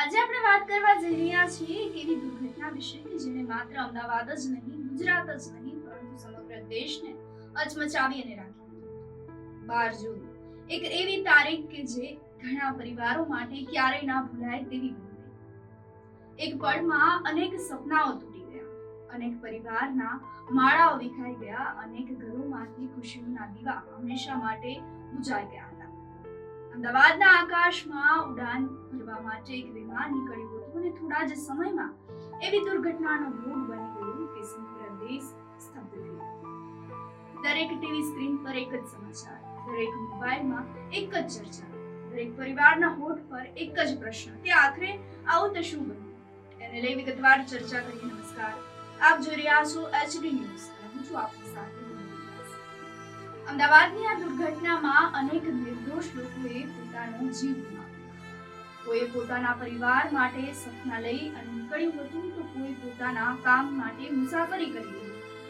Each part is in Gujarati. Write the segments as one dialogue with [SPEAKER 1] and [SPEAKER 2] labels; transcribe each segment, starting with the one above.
[SPEAKER 1] આજે આપણે વાત કરવા જઈ રહ્યા છીએ એક એવી દુર્ઘટના વિશે કે જેને માત્ર અમદાવાદ જ નહીં, ગુજરાત જ નહીં, પરંતુ સમગ્ર દેશને અચમચાવી અને રાખી. 12 જૂન એક એવી તારીખ કે જે ઘણા પરિવારો માટે ક્યારેય ના ભૂલાય તેવી બની ગઈ. એક પળમાં અનેક સપનાઓ તૂટી ગયા, અનેક પરિવારના માળાઓ વિખાઈ ગયા, અનેક ઘરોમાંથી ખુશીઓના દીવા હંમેશા માટે બુઝાઈ ગયા હતા. અમદાવાદના આકાશમાં ઉડાન ભરવા માટે એક વિમાન નીકળ્યું હતું અને થોડા જ સમયમાં એવી દુર્ઘટનાનો ભોગ બની ગયું કે સમગ્ર દેશ સ્તબ્ધ થયો. દરેક ટીવી સ્ક્રીન પર એક જ સમાચાર, દરેક મોબાઈલમાં એક જ ચર્ચા, દરેક પરિવારના હોઠ પર એક જ પ્રશ્ન કે આખરે આવું તો શું બન્યું. એને લઈ વિગતવાર ચર્ચા કરીએ. નમસ્કાર, આપ જોઈ રહ્યા છો HD ન્યૂઝ અને હું છું આપની સાથે. અમદાવાદની આ દુર્ઘટનામાં અનેક નિર્દોષ લોકોએ પોતાનો જીવ ગુમાવ્યો. કોઈ પોતાના પરિવાર માટે સપના લઈ અને નીકળ્યું હતું, તો કોઈ પોતાના કામ માટે મુસાફરી કરી રહી હતી,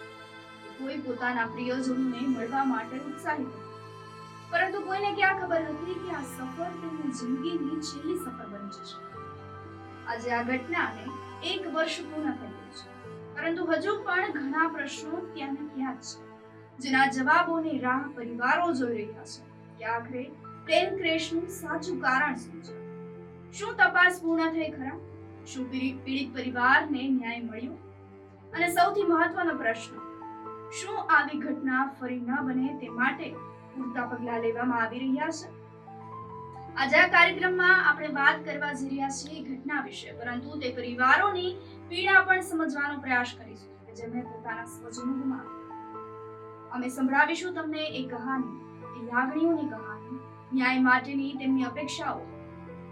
[SPEAKER 1] કોઈ પોતાના પ્રિયજનોને મળવા માટે ઉત્સાહિત હતું. પરંતુ કોઈને ક્યાં ખબર હતી કે આ સફર તેમની જિંદગીની છેલ્લી સફર બની જશે. આજે આ ઘટનાને 1 વર્ષ પૂર્ણ થઈ ગયું છે, પરંતુ હજુ પણ ઘણા પ્રશ્નો ત્યાં ને ત્યાં જ છે, જેના જવાબોની રાહ પરિવારો જોઈ રહ્યા છે કે આખરે પ્લેન ક્રેશનું સાચું કારણ શું છે. શું તપાસ પૂર્ણ થઈ ખરા? શું પીડિત પરિવારને ન્યાય મળ્યો? અને સૌથી મહત્વનો પ્રશ્ન, શું આવી ઘટના ફરી ન બને તે માટે પૂરતા પગલાં લેવામાં આવી રહ્યા છે? આજે આ કાર્યક્રમમાં આપણે વાત કરવા જઈ રહ્યા છીએ ઘટના વિશે, પરંતુ તે પરિવારોની પીડા પણ સમજવાનો પ્રયાસ કરીશું કે જેમણે પોતાના સ્વજનો ગુમાવ્યા. અમે સંભળાવીશું તમને એ કહાની, એ લાગણીઓની કહાની, ન્યાય માટેની તેમની અપેક્ષાઓ.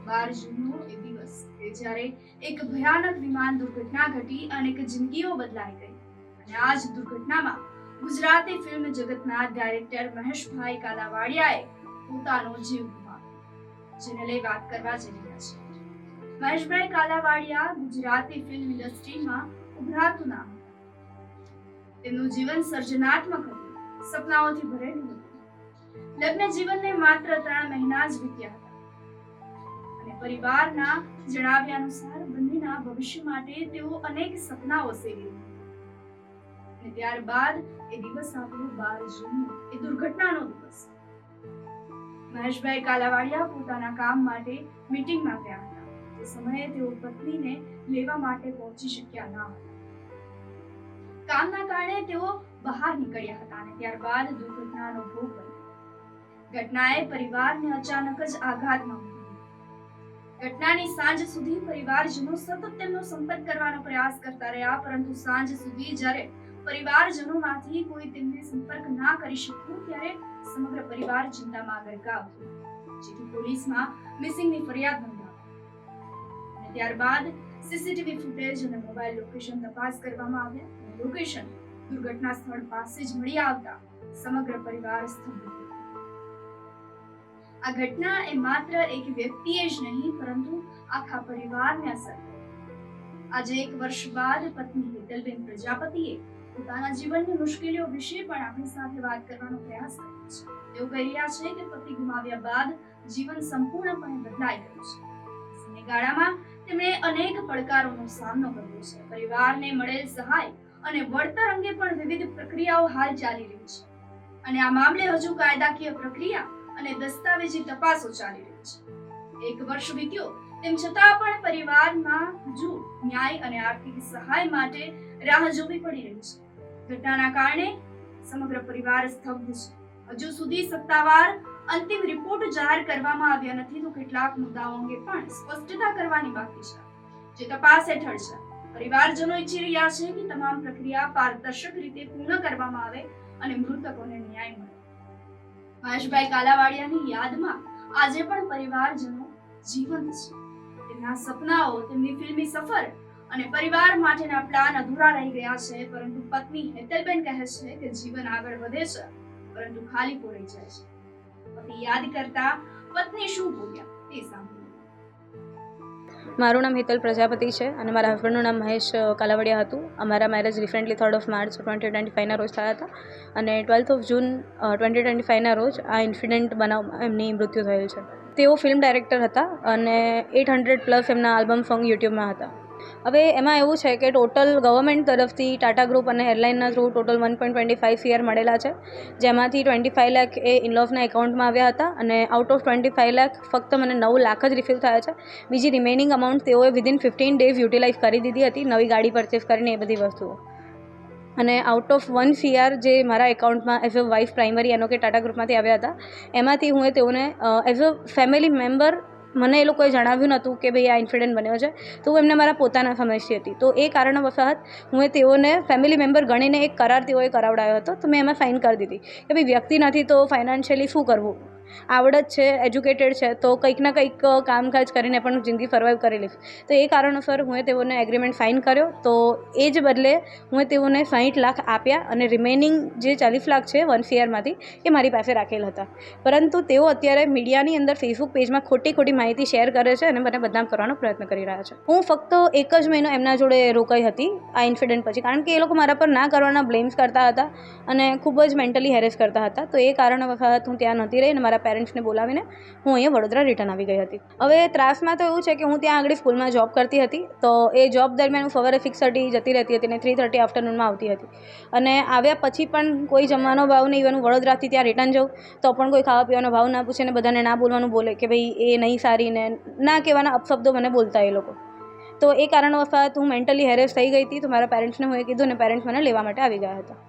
[SPEAKER 1] 12 જૂનનો એ દિવસ કે જ્યારે એક ભયાનક વિમાન દુર્ઘટના ઘટી, અનેક જિંદગીઓ બદલાઈ ગઈ. અને આ જ દુર્ઘટનામાં ગુજરાતી ફિલ્મ જગતના ડાયરેક્ટર મહેશભાઈ કાલાવાડિયાએ પોતાનો જીવ ગુમાવ્યો, જેને લઈ વાત કરવા જઈ રહ્યા છે. મહેશભાઈ કાલાવાડિયા ગુજરાતી ફિલ્મ ઇન્ડસ્ટ્રીમાં ઉભરાતું નામ હતું. તેમનું જીવન સર્જનાત્મક હતું, સપનાઓથી ભરેલું હતું. લગ્ન જીવનને માત્ર 3 મહિના જ વીત્યા હતા અને પરિવારના જણાવ્યા અનુસાર બંનેના ભવિષ્ય માટે તેઓ અનેક સપનાઓ સેવી હતી. અને ત્યારબાદ એ દિવસ આવ્યો 12 જૂનનો, એ દુર્ઘટનાનો દિવસ. મહેશભાઈ કાલાવાડિયા પોતાના કામ માટે મીટિંગમાં ગયા હતા. તે સમયે તેઓ પત્નીને લેવા માટે પહોંચી શક્યા ન હતા. કામના કારણે તેઓ બહાર નીકળ્યા હતા અને ત્યારબાદ દુર્ઘટનાનો ભોગ બન્યો. ઘટનાએ પરિવારને અચાનક જ આઘાતમાં મૂકી દીધો. ઘટનાની સાંજ સુધી પરિવારજનો સતત તેમનો સંપર્ક કરવાનો પ્રયાસ કરતા રહ્યા, પરંતુ સાંજ સુધી જ્યારે પરિવારજનોમાંથી કોઈ તેમને સંપર્ક ના કરી શક્યું, ત્યારે સમગ્ર પરિવાર ચિંતામાં ગરકાવ થયો, જેથી પોલીસમાં મિસિંગની ફરિયાદ નોંધાવી. અને ત્યારબાદ સીસીટીવી ફૂટેજ અને મોબાઈલ લોકેશન તપાસ કરવામાં આવ્યા. લોકેશન દુર્ઘટના સ્થળ પાસે જ મળી આવતા સમગ્ર પરિવાર સ્તબ્ધ થયો. આ ઘટના એ માત્ર એક વ્યક્તિએ જ નહીં, પરંતુ આખા પરિવારને અસર કરી. આજે 1 વર્ષ બાદ પત્ની હેતલબેન પ્રજાપતિએ પોતાના જીવનની મુશ્કેલીઓ વિશે પણ આપણી સાથે વાત કરવાનો પ્રયાસ કર્યો છે. તેઓ કહી રહ્યા છે કે પતિ ગુમાવ્યા બાદ જીવન સંપૂર્ણપણે બદલાઈ ગયું છે. સમયગાળામાં તેમણે અનેક પડકારોનો સામનો કર્યો છે. પરિવારને મળેલ સહાય અને વળતર અંગે પણ વિવિધ પ્રક્રિયાઓ હાલ ચાલી રહી છે, અને આ મામલે હજુ કાયદાકીય પ્રક્રિયા અને દસ્તાવેજી તપાસો ચાલી રહી છે. 1 વર્ષ વીત્યો, તેમ છતાં પણ પરિવારમાં હજુ ન્યાય અને આર્થિક સહાય માટે રાહ જોવી પડી રહી છે. ઘટનાના કારણે સમગ્ર પરિવાર સ્તબ્ધ છે. હજુ સુધી સત્તાવાર અંતિમ રિપોર્ટ જાહેર કરવામાં આવ્યા નથી, તો કેટલાક મુદ્દાઓ અંગે પણ સ્પષ્ટતા કરવાની બાકી છે, જે તપાસ હેઠળ છે. પરિવારજનો ઈચ્છી રહ્યા છે કે તમામ પ્રક્રિયા પારદર્શક રીતે પૂર્ણ કરવામાં આવે અને મૃતકોને ન્યાય મળે. મહેશભાઈ કાલાવાડિયાની યાદમાં આજે પણ પરિવારજનો જીવંત છે. તેમના સપનાઓ, તેમની ફિલ્મી સફર અને પરિવાર માટેના પ્લાન અધૂરા રહી ગયા છે, પરંતુ પત્ની હેતલબેન કહે છે કે જીવન આગળ વધે છે, પરંતુ ખાલીપો રહી જાય છે. પતિ યાદ કરતા પત્ની શું બોલ્યા તે સાંભળો.
[SPEAKER 2] મારું નામ હેતલ પ્રજાપતિ છે અને મારા હસબન્ડનું નામ મહેશ કાલાવાડિયા હતું. અમારા મેરેજ રિસેન્ટલી 3 માર્ચ 2025ના રોજ થયા હતા અને 12 જૂન 2025ના રોજ આ ઇન્સિડન્ટ બનાવમાં એમની મૃત્યુ થયેલ છે. તેઓ ફિલ્મ ડાયરેક્ટર હતા અને 800+ એમના આલ્બમ સોંગ યુટ્યુબમાં હતા. હવે એમાં એવું છે કે ટોટલ ગવર્મેન્ટ તરફથી ટાટા ગ્રુપ અને એરલાઇનના થ્રુ ટોટલ 1.25 CR મળેલા છે, જેમાંથી 25 લાખ એ ઇનલોફના એકાઉન્ટમાં આવ્યા હતા અને આઉટ ઓફ 25 લાખ ફક્ત મને 9 લાખ જ રિસીવ થયા છે. બીજી રિમેનિંગ અમાઉન્ટ તેઓએ વિધિન 15 ડેઝ યુટિલાઇઝ કરી દીધી હતી, નવી ગાડી પરચેસ કરીને એ બધી વસ્તુઓ. અને આઉટ ઓફ 1 CR જે મારા એકાઉન્ટમાં એઝ અ વાઇફ પ્રાઇમરી એનો કે ટાટા ગ્રુપમાંથી આવ્યા હતા, એમાંથી હું તેઓને એઝ અ ફેમિલી મેમ્બર મને એ લોકોએ જણાવ્યું નહોતું કે ભાઈ આ ઇન્સિડન્ટ બન્યો છે, તો હું એમને મારા પોતાના સમજતી હતી. તો એ કારણવશાત હું તેઓને ફેમિલી મેમ્બર ગણીને એક કરાર તેઓએ કરાવડાયો હતો. તો મેં એમાં સાઇન કરી દીધી કે ભાઈ વ્યક્તિ નથી તો ફાઇનાન્શિયલી શું કરવું, આવડત છે, એજ્યુકેટેડ છે, તો કંઈક ના કંઈક કામકાજ કરીને પણ જિંદગી સર્વાઈવ કરી લઈશ. તો એ કારણોસર હું તેઓને એગ્રીમેન્ટ સાઇન કર્યો. તો એ જ બદલે હું તેઓને 60 લાખ આપ્યા અને રિમેનિંગ જે 40 લાખ છે 1 CRમાંથી એ મારી પાસે રાખેલ હતા. પરંતુ તેઓ અત્યારે મીડિયાની અંદર ફેસબુક પેજમાં ખોટી માહિતી શેર કરે છે અને મને બદનામ કરવાનો પ્રયત્ન કરી રહ્યા છે. હું ફક્ત 1 જ મહિનો એમના જોડે રોકાઈ હતી આ ઇન્સિડન્ટ પછી, કારણ કે એ લોકો મારા પર ના કરવાના બ્લેમ્સ કરતા હતા અને ખૂબ જ મેન્ટલી હેરેસ કરતા હતા. તો એ કારણવશાત હું ત્યાં નહોતી રહી અને મારા પેરેન્ટ્સને બોલાવીને હું અહીંયા વડોદરા રિટર્ન આવી ગઈ હતી. હવે ત્રાસમાં તો એવું છે કે હું ત્યાં આગળ સ્કૂલમાં જોબ કરતી હતી. તો એ જોબ દરમિયાન હું સવારે 6:30 જતી રહેતી હતી અને 3:30 આફ્ટરનૂનમાં આવતી હતી. અને આવ્યા પછી પણ કોઈ જમવાનો ભાવ નહીં, ઇવન હું વડોદરાથી ત્યાં રિટર્ન જાઉં તો પણ કોઈ ખાવા પીવાનો ભાવ ના પૂછે ને બધાને ના બોલવાનું બોલે કે ભાઈ એ નહીં સારી ને ના કહેવાના અપશબ્દો મને બોલતા એ લોકો. તો એ કારણવશાત હું મેન્ટલી હેરેસ થઈ ગઈ હતી. તો મારા પેરેન્ટ્સને હું એ કીધું અને પેરેન્ટ્સ મને લેવા માટે આવી ગયા હતા.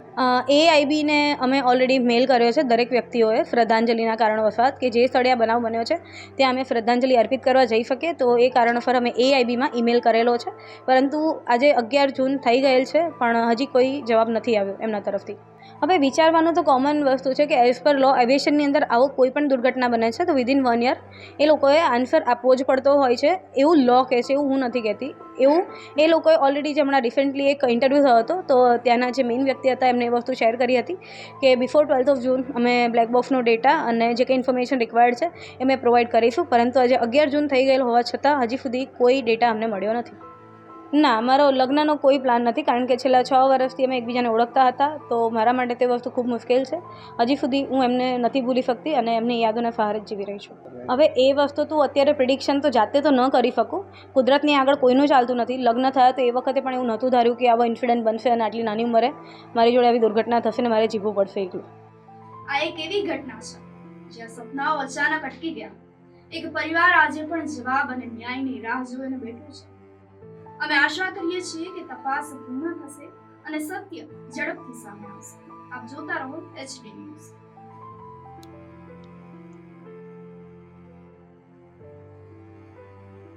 [SPEAKER 2] AIBને અમે ઓલરેડી મેલ કર્યો છે દરેક વ્યક્તિઓએ શ્રદ્ધાંજલિના કારણવશાત કે જે સ્થળે આ બનાવ બન્યો છે ત્યાં અમે શ્રદ્ધાંજલિ અર્પિત કરવા જઈ શકીએ. તો એ કારણોસર અમે AIBમાં ઈમેલ કરેલો છે, પરંતુ આજે 11 જૂન થઈ ગયેલ છે પણ હજી કોઈ જવાબ નથી આવ્યો એમના તરફથી. હવે વિચારવાનું તો કોમન વસ્તુ છે કે એઝ પર લો એવિએશનની અંદર આવો કોઈ પણ દુર્ઘટના બને છે તો વિધિન 1 યર એ લોકોએ આન્સર આપવો જ પડતો હોય છે, એવું લો કહે છે, એવું હું નથી કહેતી. એવું એ લોકોએ ઓલરેડી જે હમણાં રિસેન્ટલી એક ઇન્ટરવ્યૂ થયો હતો તો ત્યાંના જે મેઇન વ્યક્તિ હતા એમને એ વસ્તુ શેર કરી હતી કે બિફોર 12th ઓફ જૂન અમે બ્લેક બોક્સનો ડેટા અને જે કંઈ ઇન્ફોર્મેશન રિક્વાયર્ડ છે એ અમે પ્રોવાઈડ કરીશું. પરંતુ આજે 11 જૂન થઈ ગયેલ હોવા છતાં હજી સુધી કોઈ ડેટા અમને મળ્યો નથી. ના, મારો લગ્નનો કોઈ પ્લાન નથી, કારણ કે છેલ્લા 6 વર્ષથી અમે એકબીજાને ઓળખતા હતા. તો મારા માટે તે વસ્તુ ખૂબ મુશ્કેલ છે. હજી સુધી હું એમને નથી ભૂલી શકતી અને એમની યાદોને સહારે જ જીવી રહી છું. હવે એ વસ્તુ તું અત્યારે પ્રિડિક્શન તો જાતે તો ન કરી શકું, કુદરતની આગળ કોઈનું ચાલતું નથી. લગ્ન થયા તો એ વખતે પણ એવું નહોતું ધાર્યું કે આવો ઇન્સિડન્ટ બનશે અને આટલી નાની ઉંમરે મારી જોડે આવી દુર્ઘટના થશે ને મારે જીવવું પડશે એકલું.
[SPEAKER 1] આ એક એવી ઘટના છે જ્યાં સપનાઓ અચાનક અટકી ગયા. એક પરિવાર આજે પણ જવાબ અને ન્યાયની રાહ જોઈને બેઠો છે. અમે આશા કરીએ છીએ કે તપાસ પૂર્ણ થશે અને સત્ય ઝડપથી સામે આવશે. આપ જોતા રહો HD ન્યૂઝ.